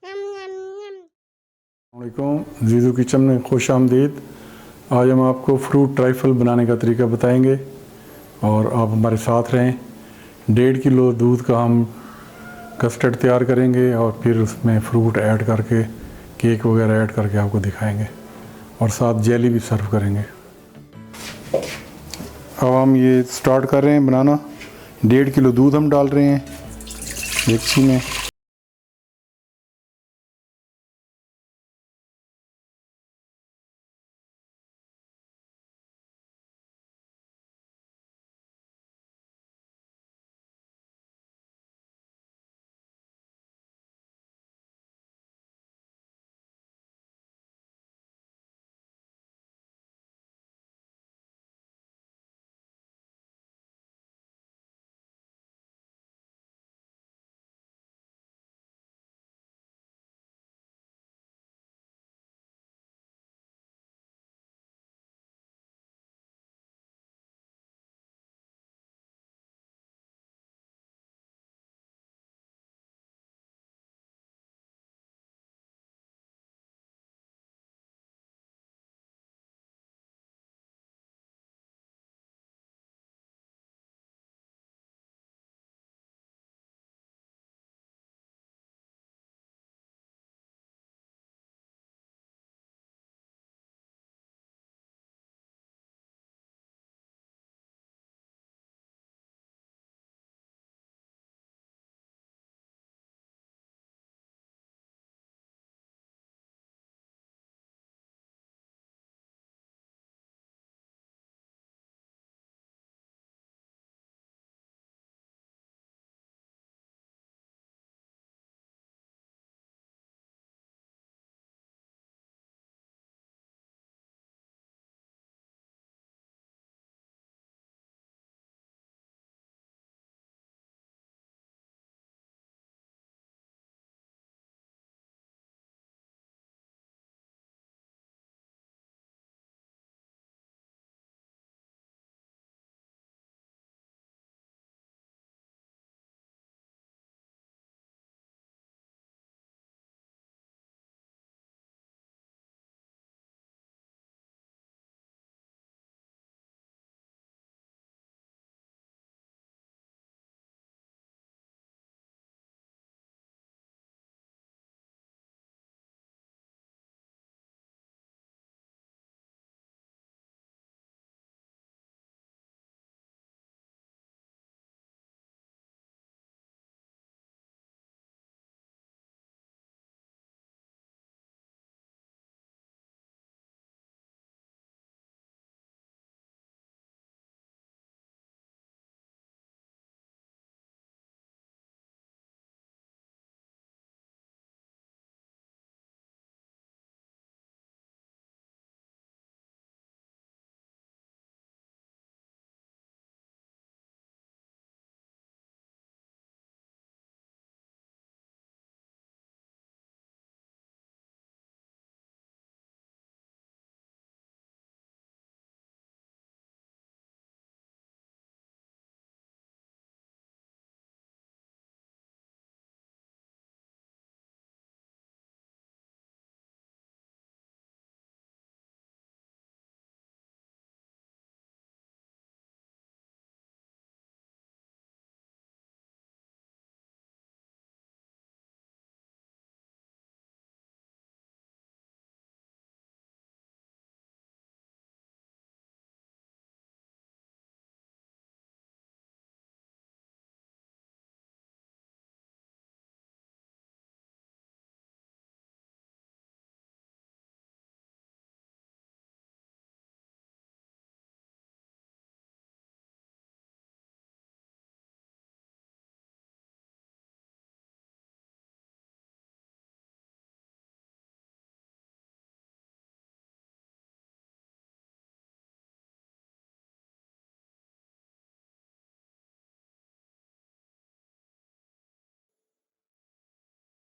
अस्सलामुअलैकुम, जीज़ू किचन में खुश आमदीद। आज हम आपको फ्रूट ट्राइफल बनाने का तरीका बताएंगे और आप हमारे साथ रहें। 1.5 किलो दूध का हम कस्टर्ड तैयार करेंगे और फिर उसमें फ्रूट ऐड करके केक वगैरह ऐड करके आपको दिखाएंगे और साथ जेली भी सर्व करेंगे। अब हम ये स्टार्ट कर रहे हैं बनाना। 1.5 किलो दूध हम डाल रहे हैं डेगची में।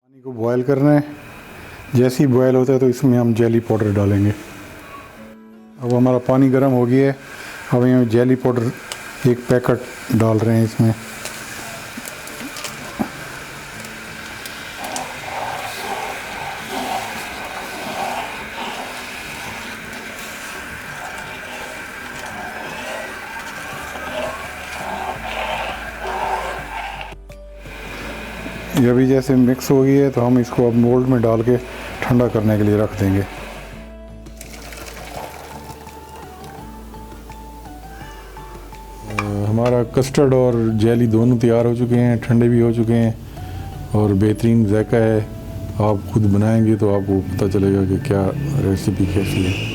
पानी को बॉयल करना है। जैसे ही बॉयल होता है तो इसमें हम जेली पाउडर डालेंगे। अब हमारा पानी गर्म हो गया है। अब हम जेली पाउडर एक पैकेट डाल रहे हैं इसमें। ये अभी जैसे मिक्स हो गई है तो हम इसको अब मोल्ड में डाल के ठंडा करने के लिए रख देंगे। हमारा कस्टर्ड और जेली दोनों तैयार हो चुके हैं, ठंडे भी हो चुके हैं और बेहतरीन जायका है। आप खुद बनाएंगे तो आपको पता चलेगा कि क्या रेसिपी कैसी है।